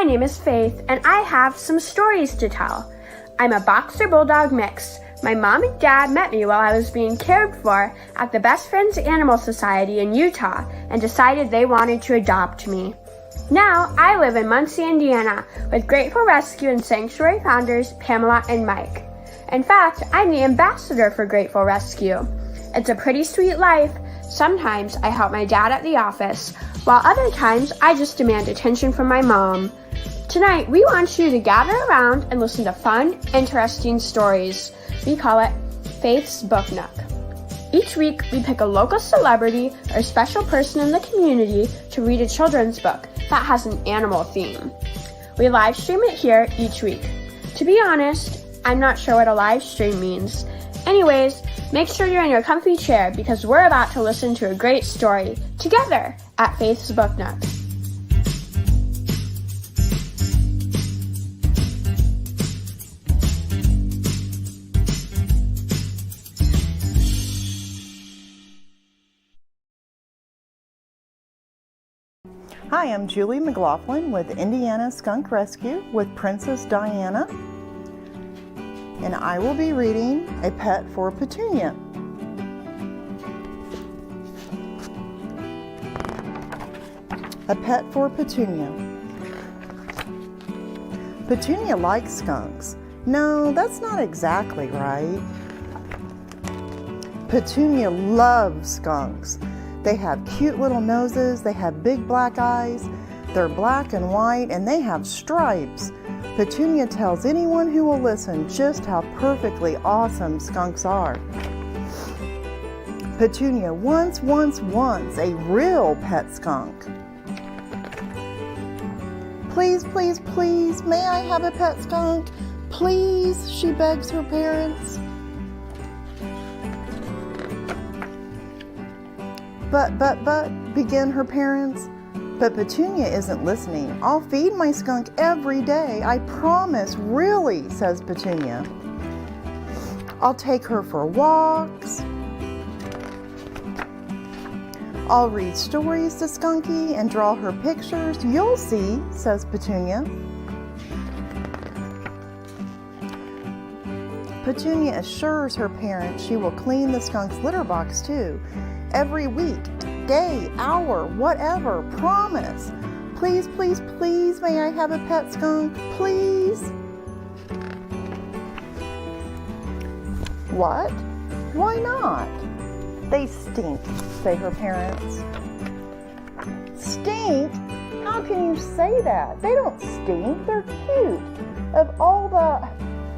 My name is Faith, and I have some stories to tell. I'm a boxer bulldog mix. My mom and dad met me while I was being cared for at the Best Friends Animal Society in Utah and decided they wanted to adopt me. Now, I live in Muncie, Indiana, with Grateful Rescue and Sanctuary founders Pamela and Mike. In fact, I'm the ambassador for Grateful Rescue. It's a pretty sweet life. Sometimes I help my dad at the office, while other times I just demand attention from my mom. Tonight, we want you to gather around and listen to fun, interesting stories. We call it Faith's Book Nook. Each week, we pick a local celebrity or special person in the community to read a children's book that has an animal theme. We live stream it here each week. To be honest, I'm not sure what a live stream means. Anyways, make sure you're in your comfy chair because we're about to listen to a great story together at Faith's Book Nook. Hi, I'm Julie McLaughlin with Indiana Skunk Rescue with Princess Diana, and I will be reading A Pet for Petunia. A Pet for Petunia. Petunia likes skunks. No, that's not exactly right. Petunia loves skunks. They have cute little noses, they have big black eyes, they're black and white, and they have stripes. Petunia tells anyone who will listen just how perfectly awesome skunks are. Petunia wants a real pet skunk. Please, please, please, may I have a pet skunk? Please, she begs her parents. But, begin her parents. But Petunia isn't listening. I'll feed my skunk every day, I promise, really, says Petunia. I'll take her for walks. I'll read stories to Skunky and draw her pictures. You'll see, says Petunia. Petunia assures her parents she will clean the skunk's litter box too. Every week, day, hour, whatever, promise. Please, please, please, may I have a pet skunk, please? What? Why not? They stink, say her parents. Stink? How can you say that? They don't stink, they're cute. Of all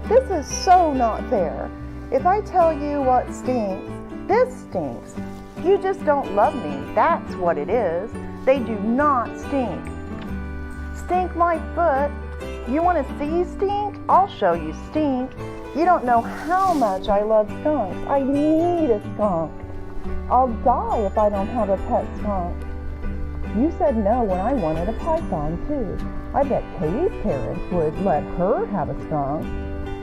this is so not fair. If I tell you what stinks, this stinks. You just don't love me, that's what it is. They do not stink. Stink my foot. You want to see stink? I'll show you stink. You don't know how much I love skunks. I need a skunk. I'll die if I don't have a pet skunk. You said no when I wanted a python too. I bet Katie's parents would let her have a skunk.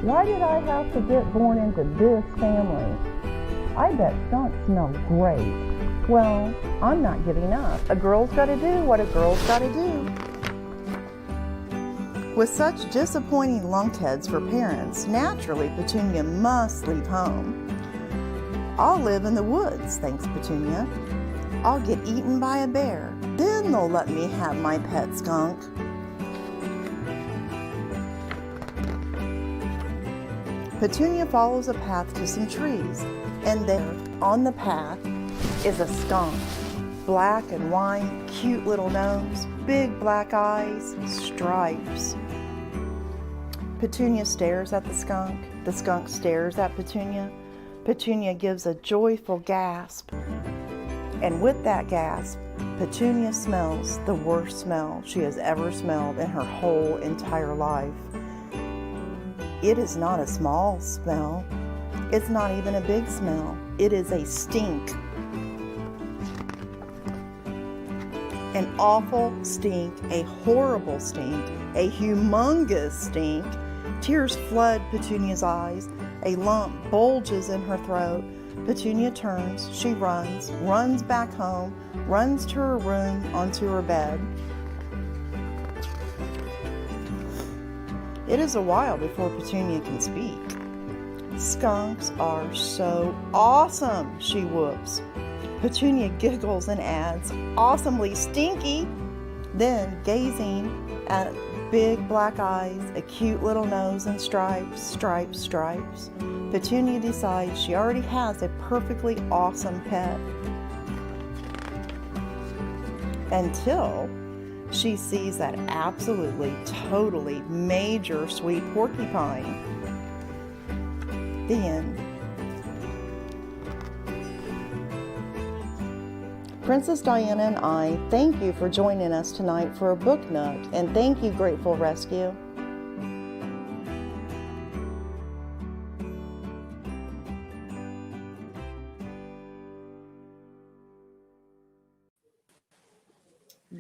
Why did I have to get born into this family? I bet skunks smell great. Well, I'm not giving up. A girl's got to do what a girl's got to do. With such disappointing lunkheads for parents, naturally Petunia must leave home. I'll live in the woods, thanks Petunia. I'll get eaten by a bear. Then they'll let me have my pet skunk. Petunia follows a path to some trees. And there, on the path, is a skunk. Black and white, cute little nose, big black eyes, stripes. Petunia stares at the skunk stares at Petunia. Petunia gives a joyful gasp. And with that gasp, Petunia smells the worst smell she has ever smelled in her whole entire life. It is not a small smell. It's not even a big smell. It is a stink. An awful stink, a horrible stink, a humongous stink. Tears flood Petunia's eyes. A lump bulges in her throat. Petunia turns, she runs back home, runs to her room, onto her bed. It is a while before Petunia can speak. Skunks are so awesome, she whoops. Petunia giggles and adds, awesomely stinky. Then, gazing at big black eyes, a cute little nose, and stripes, Petunia decides she already has a perfectly awesome pet. Until she sees that absolutely, totally major sweet porcupine. The end. Princess Diana and I thank you for joining us tonight for a book nook, and thank you, Grateful Rescue.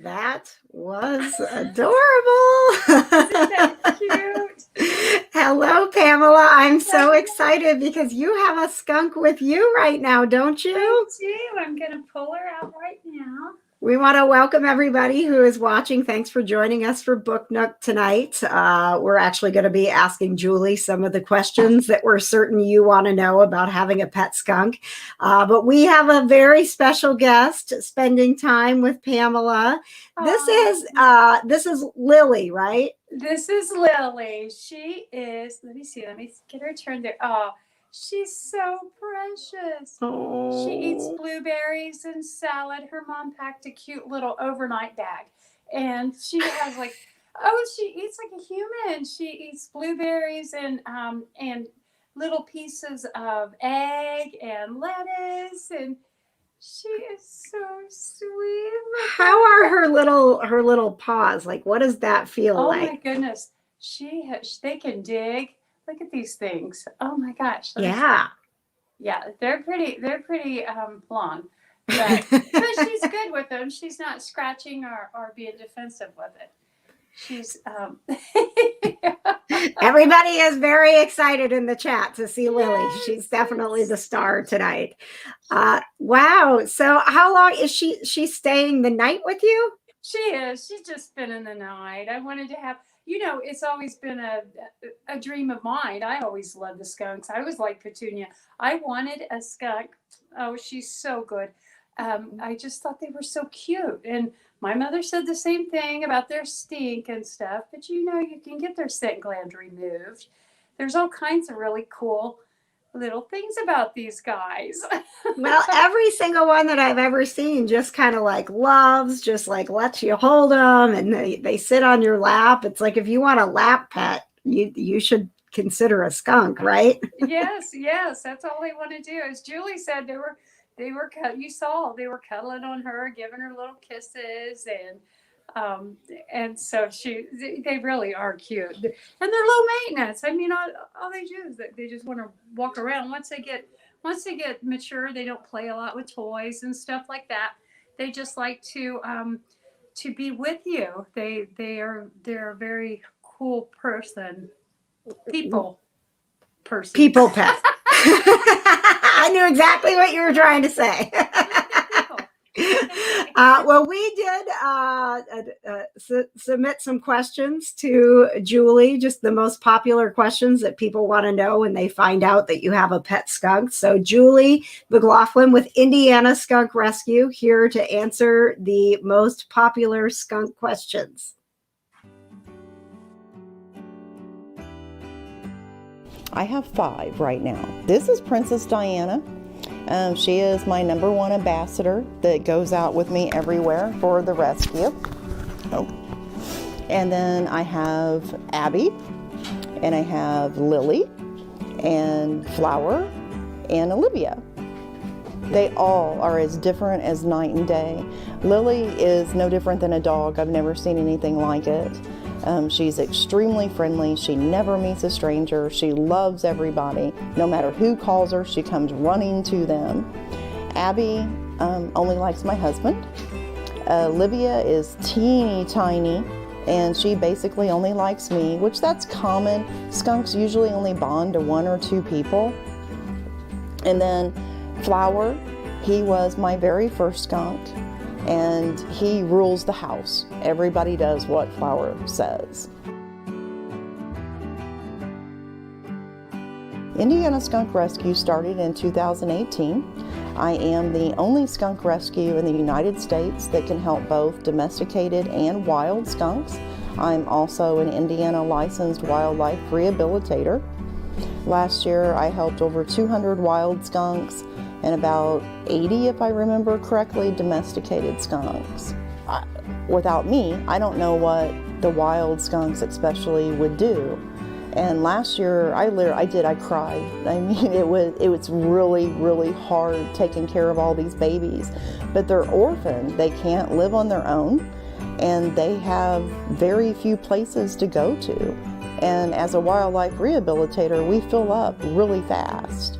That was adorable. Isn't that cute? Hello, Pamela. I'm so excited because you have a skunk with you right now, don't you? I do. I'm going to pull her out right now. We want to welcome everybody who is watching. Thanks for joining us for Book Nook tonight. We're actually going to be asking Julie some of the questions that we're certain you want to know about having a pet skunk. But we have a very special guest spending time with Pamela. This is Lily, right? This is Lily. She is, let me get her turned there. Oh, she's so precious. Oh. She eats blueberries and salad. Her mom packed a cute little overnight bag. And she has she eats like a human. She eats blueberries and little pieces of egg and lettuce, and she is so sweet. How are her little paws? Like, what does that feel like? Oh my goodness. They can dig. Look at these things. Oh my gosh. Yeah. Yeah, they're pretty long. But she's good with them. She's not scratching or being defensive with it. She's Everybody is very excited in the chat to see Lily. She's definitely the star tonight. Wow. So how long is she staying the night with you? She is. She's just spending the night. I wanted to have, it's always been a dream of mine. I always loved the skunks. I was like Petunia. I wanted a skunk. Oh, she's so good. I just thought they were so cute. And my mother said the same thing about their stink and stuff. But you can get their scent gland removed. There's all kinds of really cool little things about these guys. Well, every single one that I've ever seen just kind of loves, just lets you hold them, and they sit on your lap. It's like if you want a lap pet, you should consider a skunk, right? Yes, that's all they want to do. As Julie said, they were you saw they were cuddling on her, giving her little kisses, and so they really are cute, and they're low maintenance. I mean, all they do is they just want to walk around. Once they get mature, they don't play a lot with toys and stuff like that. They just like to be with you. They're a very cool people pet. I knew exactly what you were trying to say. Well, we did submit some questions to Julie, just the most popular questions that people want to know when they find out that you have a pet skunk. So Julie McLaughlin with Indiana Skunk Rescue here to answer the most popular skunk questions. I have 5 right now. This is Princess Diana. She is my #1 ambassador that goes out with me everywhere for the rescue. Oh. And then I have Abby, and I have Lily, and Flower, and Olivia. They all are as different as night and day. Lily is no different than a dog. I've never seen anything like it. She's extremely friendly. She never meets a stranger. She loves everybody. No matter who calls her, she comes running to them. Abby only likes my husband. Olivia is teeny tiny, and she basically only likes me, which that's common. Skunks usually only bond to 1 or 2 people. And then Flower, he was my very first skunk, and he rules the house. Everybody does what Flower says. Indiana Skunk Rescue started in 2018. I am the only skunk rescue in the United States that can help both domesticated and wild skunks. I'm also an Indiana licensed wildlife rehabilitator. Last year I helped over 200 wild skunks and about 80, if I remember correctly, domesticated skunks. Without me, I don't know what the wild skunks especially would do. And last year I cried. I mean, it was really, really hard taking care of all these babies. But they're orphaned, they can't live on their own, and they have very few places to go to. And as a wildlife rehabilitator, we fill up really fast.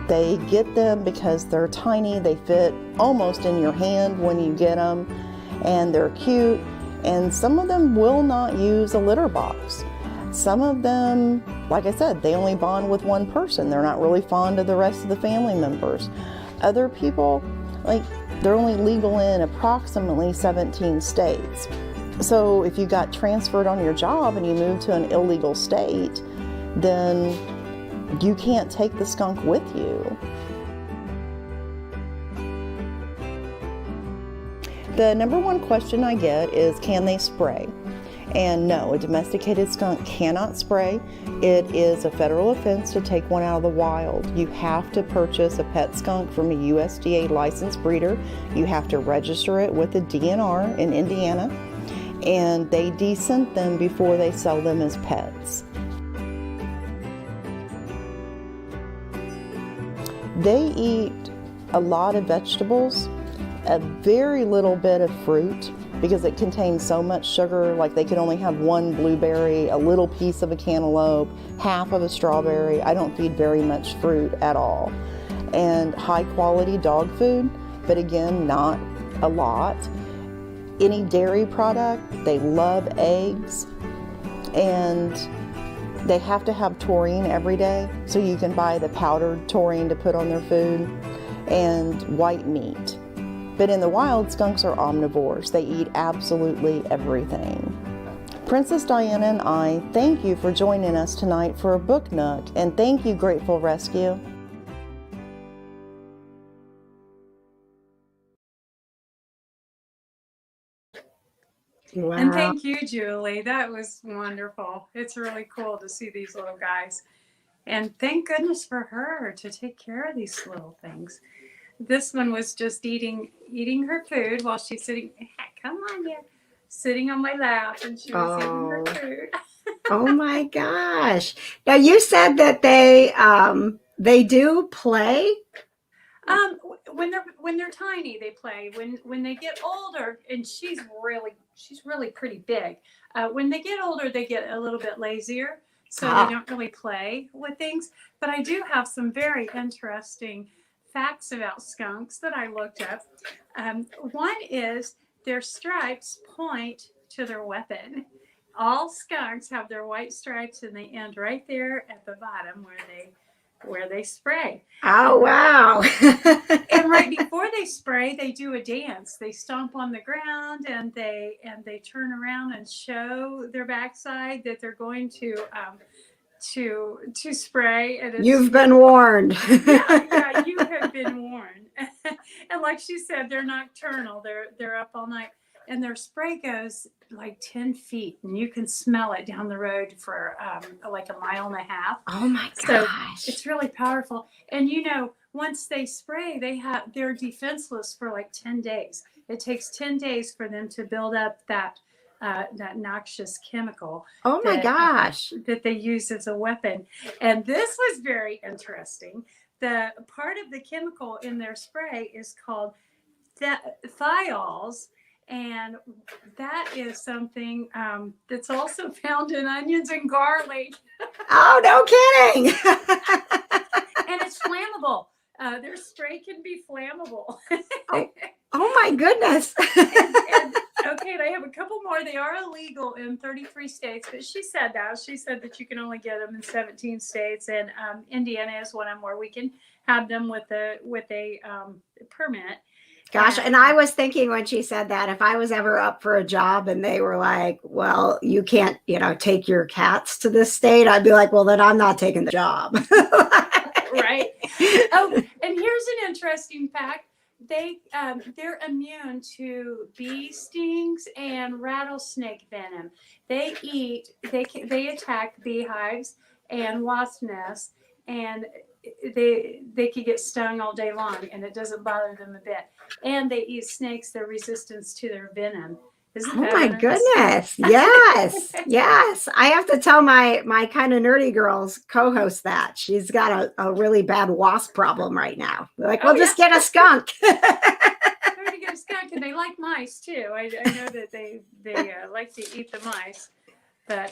They get them because they're tiny, they fit almost in your hand when you get them, and they're cute, and some of them will not use a litter box. Some of them, like I said, they only bond with one person. They're not really fond of the rest of the family members. Other people, they're only legal in approximately 17 states. So if you got transferred on your job and you moved to an illegal state, then you can't take the skunk with you. The number one question I get is, can they spray? And no, a domesticated skunk cannot spray. It is a federal offense to take one out of the wild. You have to purchase a pet skunk from a USDA licensed breeder. You have to register it with the DNR in Indiana, and they descent them before they sell them as pets. They eat a lot of vegetables, a very little bit of fruit, because it contains so much sugar. Like, they can only have one blueberry, a little piece of a cantaloupe, half of a strawberry. I don't feed very much fruit at all. And high quality dog food, but again, not a lot. Any dairy product, they love eggs, and they have to have taurine every day, so you can buy the powdered taurine to put on their food, and white meat. But in the wild, skunks are omnivores. They eat absolutely everything. Princess Diana and I thank you for joining us tonight for a book nook, and thank you, Grateful Rescue. Wow. And thank you, Julie. That was wonderful. It's really cool to see these little guys. And thank goodness for her to take care of these little things. This one was just eating her food while she's sitting. Come on here, sitting on my lap, and she was eating her food. Oh my gosh! Now, you said that they do play. When they're tiny, they play. When they get older, and she's really pretty big. When they get older, they get a little bit lazier, so they don't really play with things. But I do have some very interesting facts about skunks that I looked up. One is their stripes point to their weapon. All skunks have their white stripes, and they end right there at the bottom where they spray. Oh, wow. And right before they spray, they do a dance. They stomp on the ground, and they turn around and show their backside that they're going to spray. And You've been warned. yeah, you have been warned. And like she said, they're nocturnal. They're up all night, and their spray goes like 10 feet, and you can smell it down the road for like a mile and a half. Oh my gosh. So it's really powerful. And once they spray, they're defenseless for like 10 days. It takes 10 days for them to build up that noxious chemical. Oh my gosh. That they use as a weapon. And this was very interesting. The part of the chemical in their spray is called thiols. And that is something that's also found in onions and garlic. Oh, no kidding. And it's flammable. Their spray can be flammable. Oh my goodness. Okay, they have a couple more. They are illegal in 33 states, but she said that you can only get them in 17 states, and Indiana is one of them where we can have them with a permit. Gosh, and I was thinking when she said that, if I was ever up for a job and they were like, well, you can't, take your cats to this state, I'd be like, well, then I'm not taking the job. Right. Oh, and here's an interesting fact. They're immune to bee stings and rattlesnake venom. They attack beehives and wasp nests, and they could get stung all day long, and it doesn't bother them a bit. And they eat snakes. They're resistant to their venom. Isn't that my goodness. Yes. Yes. I have to tell my kind of nerdy girls co-host that. She's got a really bad wasp problem right now. They're like, well, just get a skunk. They're to get a skunk, and they like mice too. I know that they like to eat the mice. But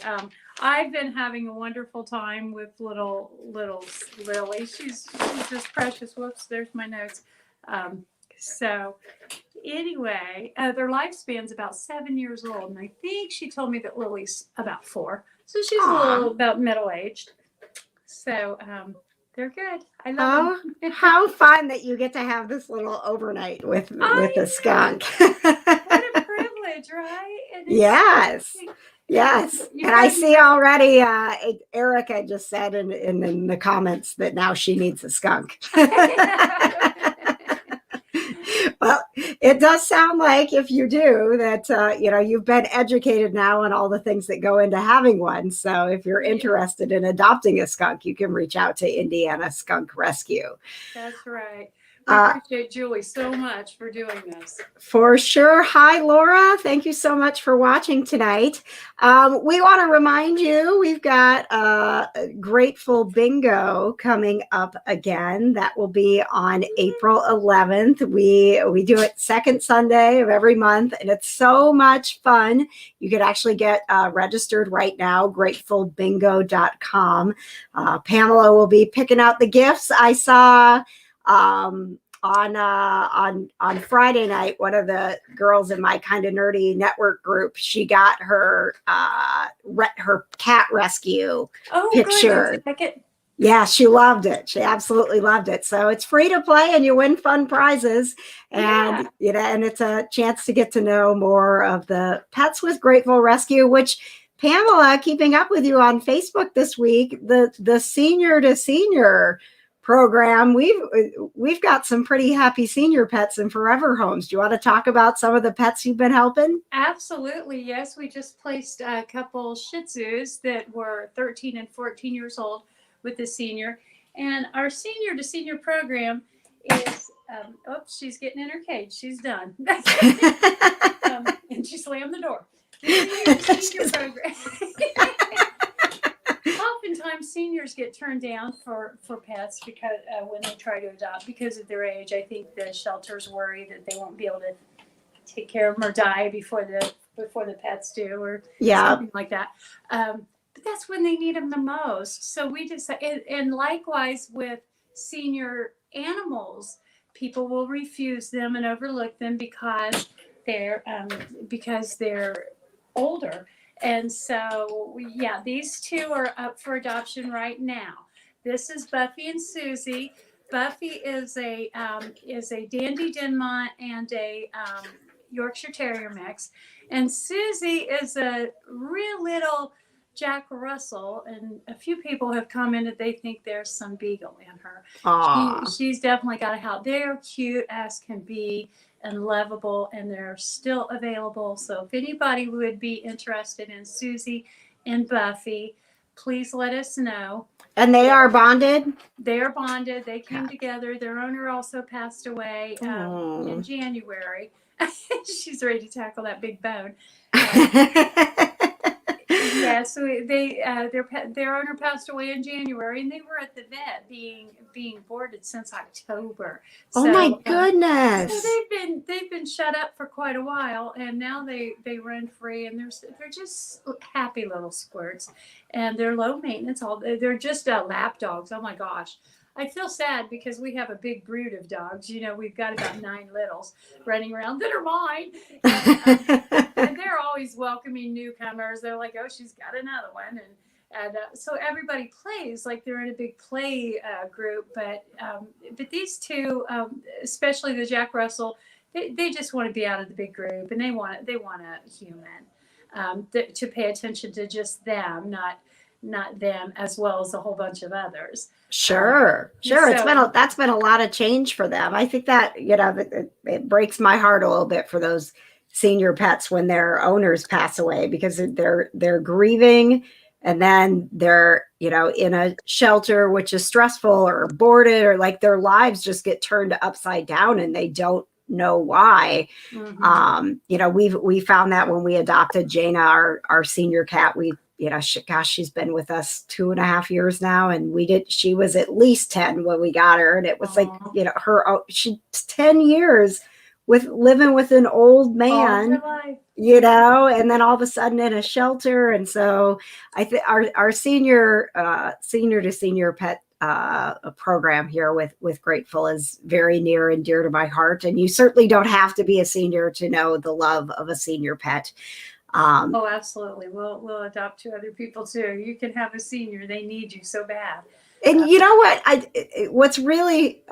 I've been having a wonderful time with little Lily. She's just precious. Whoops, there's my notes. So anyway, their lifespan's about 7 years old, and I think she told me that Lily's about 4, so she's a little about middle-aged. So they're good. I love them. How fun that you get to have this little overnight with the skunk. What a privilege, right? Yes. Yes. And I see already Erica just said in the comments that now she needs a skunk. Well, it does sound like, if you do, that you've been educated now on all the things that go into having one. So if you're interested in adopting a skunk, you can reach out to Indiana Skunk Rescue. That's right. I appreciate Julie so much for doing this. For sure. Hi, Laura. Thank you so much for watching tonight. We want to remind you, we've got a Grateful Bingo coming up again. That will be on April 11th. We do it second Sunday of every month, and it's so much fun. You could actually get registered right now, gratefulbingo.com. Pamela will be picking out the gifts. I saw on Friday night, one of the girls in my kind of nerdy network group, she got her cat rescue picture. Yeah, she loved it. She absolutely loved it. So it's free to play, and you win fun prizes, and and it's a chance to get to know more of the Pets with Grateful Rescue, which Pamela, keeping up with you on Facebook this week, the senior to senior program, we've got some pretty happy senior pets in forever homes. Do you want to talk about some of the pets you've been helping? Absolutely. Yes, we just placed a couple Shih Tzus that were 13 and 14 years old with the senior, and our senior to senior program is she's getting in her cage. She's done. And she slammed the door. The senior program. Oftentimes seniors get turned down for pets because when they try to adopt, because of their age. I think the shelters worry that they won't be able to take care of them or die before the pets do, or something like that. But that's when they need them the most. So we just, and likewise with senior animals, people will refuse them and overlook them because they're older. And so, these two are up for adoption right now. This is Buffy and Susie. Buffy is a Dandy Dinmont and a Yorkshire Terrier mix, and Susie is a real little Jack Russell. And a few people have commented they think there's some beagle in her. She's definitely got a house. They're cute as can be and lovable, and they're still available. So if anybody would be interested in Susie and Buffy, please let us know. And they are bonded? They are bonded. They came together. Their owner also passed away in January. She's ready to tackle that big bone. So their owner passed away in January, and they were at the vet being boarded since October. Oh my goodness! So they've been shut up for quite a while, and now they run free, and they're just happy little squirts, and they're low maintenance. They're just lap dogs. Oh my gosh. I feel sad because we have a big brood of dogs. We've got about 9 littles running around that are mine. And they're always welcoming newcomers. They're like, oh, she's got another one. And so everybody plays like they're in a big play group. But these two, especially the Jack Russell, they just want to be out of the big group, and they want a human to pay attention to just them, not them as well as a whole bunch of others. Sure. So That's been a lot of change for them. I think that, it breaks my heart a little bit for those senior pets when their owners pass away, because they're grieving, and then they're, in a shelter, which is stressful, or boarded, or like their lives just get turned upside down and they don't know why. We found that when we adopted Jaina, our senior cat. She's been with us 2.5 years now, and she was at least 10 when we got her, and it was like, she's 10 years living with an old man, and then all of a sudden in a shelter. And so I think our senior to senior pet program here with Grateful is very near and dear to my heart. And you certainly don't have to be a senior to know the love of a senior pet. Oh, absolutely. We'll adopt 2 other people too. You can have a senior. They need you so bad. And you know what? What's really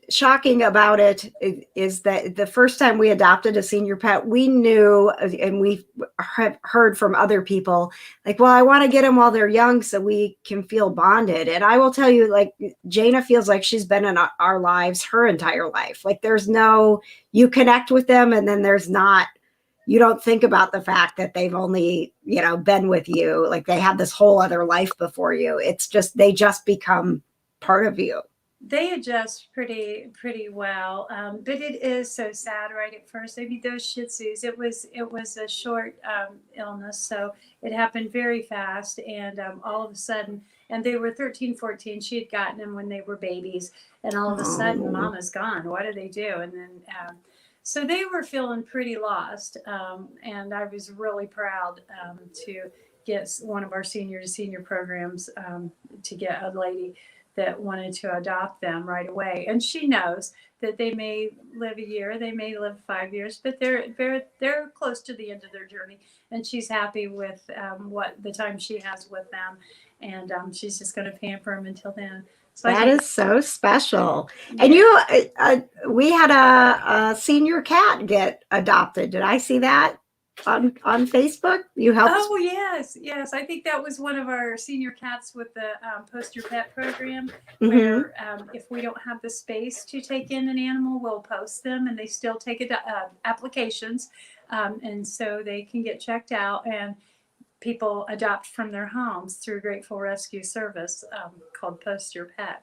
shocking about it is that the first time we adopted a senior pet, we knew, and we have heard from other people, like, well, I want to get them while they're young so we can feel bonded. And I will tell you, like, Jaina feels like she's been in our lives her entire life. Like, you connect with them, and then you don't think about the fact that they've only, been with you. Like, they have this whole other life before you. It's just, they just become part of you. They adjust pretty well, but it is so sad right at first. I mean, those Shih Tzus, it was a short illness, so it happened very fast, and all of a sudden, and they were 13, 14. She had gotten them when they were babies, and all of a sudden, Mama's gone. What do they do? And then so they were feeling pretty lost, and I was really proud to get one of our senior to senior programs to get a lady that wanted to adopt them right away. And she knows that they may live a year, they may live 5 years, but they're close to the end of their journey, and she's happy with what the time she has with them, and she's just going to pamper them until then. So that is so special. Yeah. And we had a senior cat get adopted. Did I see that on Facebook? You helped? Oh, yes. I think that was one of our senior cats with the Post Your Pet program, where if we don't have the space to take in an animal, we'll post them, and they still take applications, and so they can get checked out, and people adopt from their homes through Grateful Rescue service called Post Your Pet.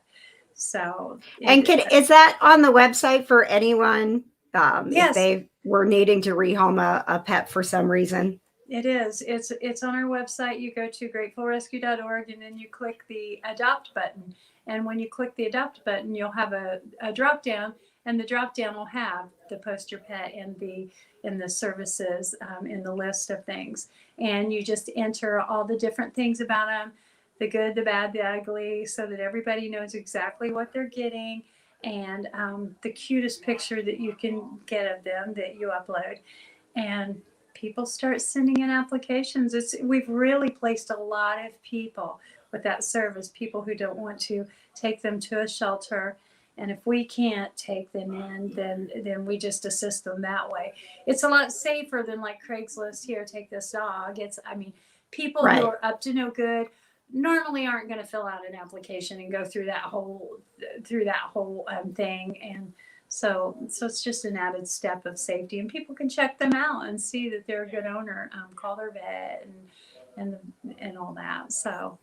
So, is that on the website for anyone? Yes. If they were needing to rehome a pet for some reason? It is. It's on our website. You go to gratefulrescue.org, and then you click the adopt button. And when you click the adopt button, you'll have a drop down, and the drop down will have the Post Your Pet in the services in the list of things. And you just enter all the different things about them, the good, the bad, the ugly, so that everybody knows exactly what they're getting, and the cutest picture that you can get of them that you upload. And people start sending in applications. We've really placed a lot of people with that service, people who don't want to take them to a shelter. And if we can't take them in, then we just assist them that way. It's a lot safer than like Craigslist, here, take this dog. People who are up to no good normally aren't going to fill out an application and go through that whole thing. And so it's just an added step of safety, and people can check them out and see that they're a good owner, call their vet and all that. So.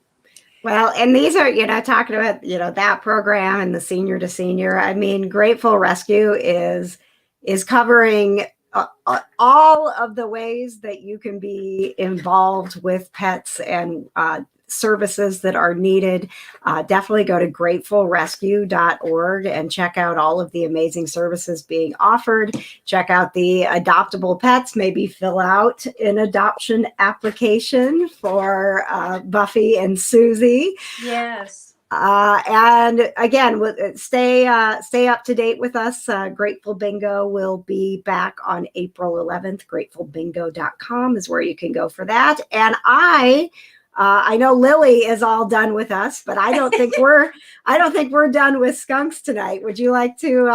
Well, and these are, talking about, that program and the senior to senior. I mean, Grateful Rescue is covering all of the ways that you can be involved with pets and services that are needed. Definitely go to gratefulrescue.org and check out all of the amazing services being offered. Check out the adoptable pets, maybe fill out an adoption application for Buffy and Susie. Yes. And again, stay up to date with us. Grateful Bingo will be back on April 11th. Gratefulbingo.com is where you can go for that. And I I know Lily is all done with us, but I don't think we're done with skunks tonight. Would you like to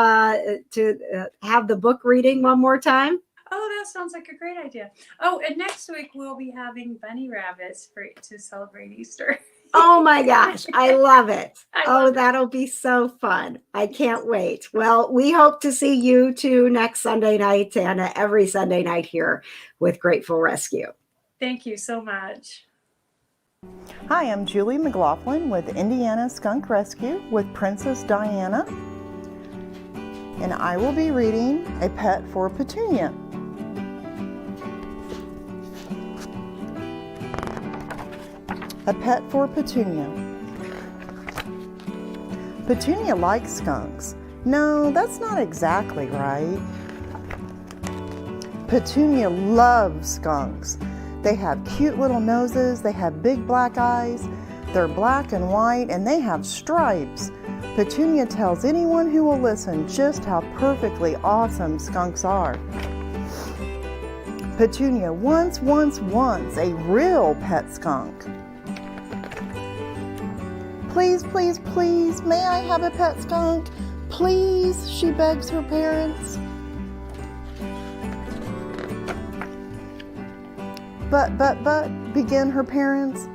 have the book reading one more time? Oh, that sounds like a great idea. Oh, and next week we'll be having bunny rabbits to celebrate Easter. Oh my gosh, I love it. love it. That'll be so fun. I can't wait. Well, we hope to see you too next Sunday night and every Sunday night here with Grateful Rescue. Thank you so much. Hi, I'm Julie McLaughlin with Indiana Skunk Rescue with Princess Diana, and I will be reading A Pet for Petunia. A Pet for Petunia. Petunia likes skunks. No, that's not exactly right. Petunia loves skunks. They have cute little noses, they have big black eyes, they're black and white, and they have stripes. Petunia tells anyone who will listen just how perfectly awesome skunks are. Petunia wants a real pet skunk. Please, please, please, may I have a pet skunk? Please, she begs her parents. But, begin her parents.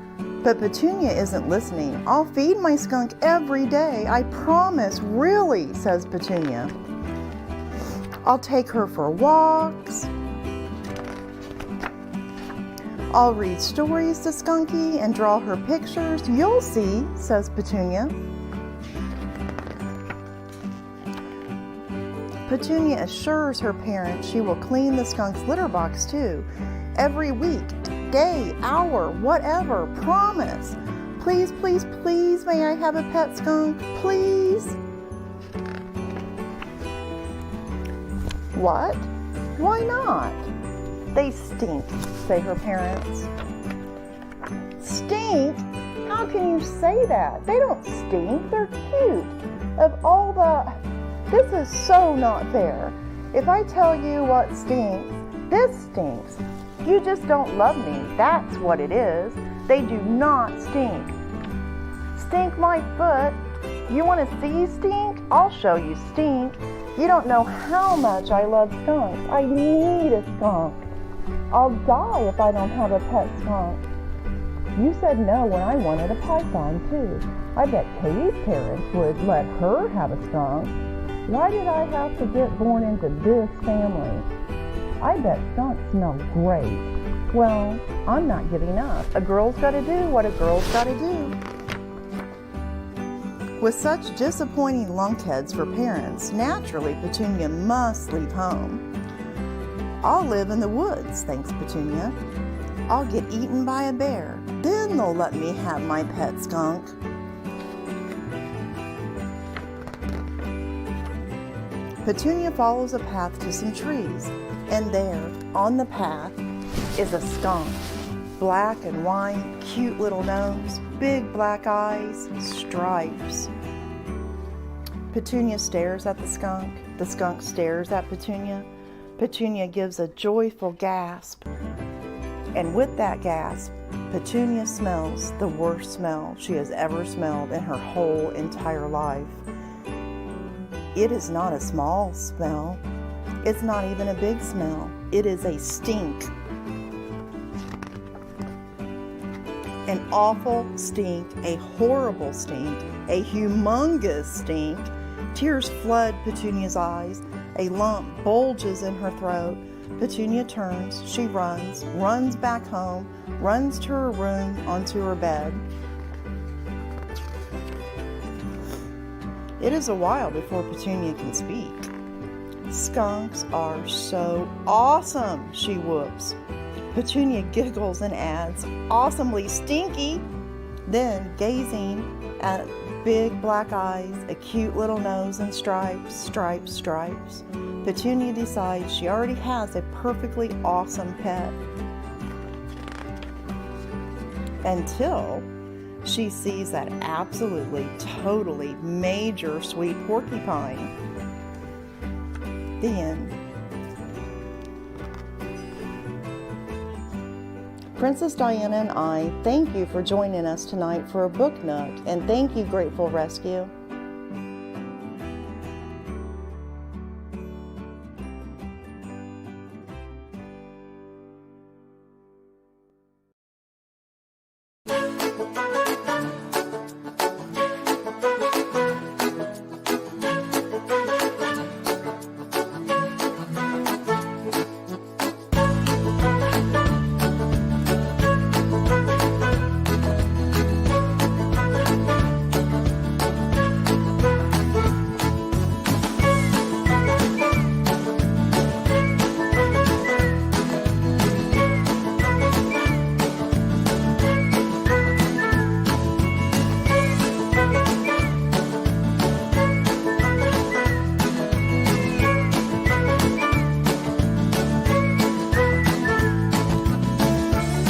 But Petunia isn't listening. I'll feed my skunk every day, I promise, really, says Petunia. I'll take her for walks. I'll read stories to Skunky and draw her pictures. You'll see, says Petunia. Petunia assures her parents she will clean the skunk's litter box too. Every week, day, hour, whatever, promise. Please, please, please, may I have a pet skunk? Please? What? Why not? They stink, say her parents. Stink? How can you say that? They don't stink, they're cute. Of all the... This is so not fair. If I tell you what stinks, this stinks. You just don't love me, that's what it is. They do not stink. Stink my foot. You want to see stink? I'll show you stink. You don't know how much I love skunks. I need a skunk. I'll die if I don't have a pet skunk. You said no when I wanted a python too. I bet Katie's parents would let her have a skunk. Why did I have to get born into this family? I bet skunks smell great. Well, I'm not giving up. A girl's gotta do what a girl's gotta do. With such disappointing lunkheads for parents, naturally Petunia must leave home. I'll live in the woods, thanks Petunia. I'll get eaten by a bear. Then they'll let me have my pet skunk. Petunia follows a path to some trees, and there, on the path, is a skunk. Black and white, cute little nose, big black eyes, stripes. Petunia stares at the skunk stares at Petunia. Petunia gives a joyful gasp, and with that gasp, Petunia smells the worst smell she has ever smelled in her whole entire life. It is not a small smell. It's not even a big smell. It is a stink. An awful stink, a horrible stink, a humongous stink. Tears flood Petunia's eyes. A lump bulges in her throat. Petunia turns, she runs back home, runs to her room, onto her bed. It is a while before Petunia can speak. Skunks are so awesome, she whoops. Petunia giggles and adds, awesomely stinky. Then, gazing at big black eyes, a cute little nose, and stripes, Petunia decides she already has a perfectly awesome pet. Until she sees that absolutely, totally major sweet porcupine. The end. Princess Diana and I thank you for joining us tonight for a Book Nook, and thank you, Grateful Rescue.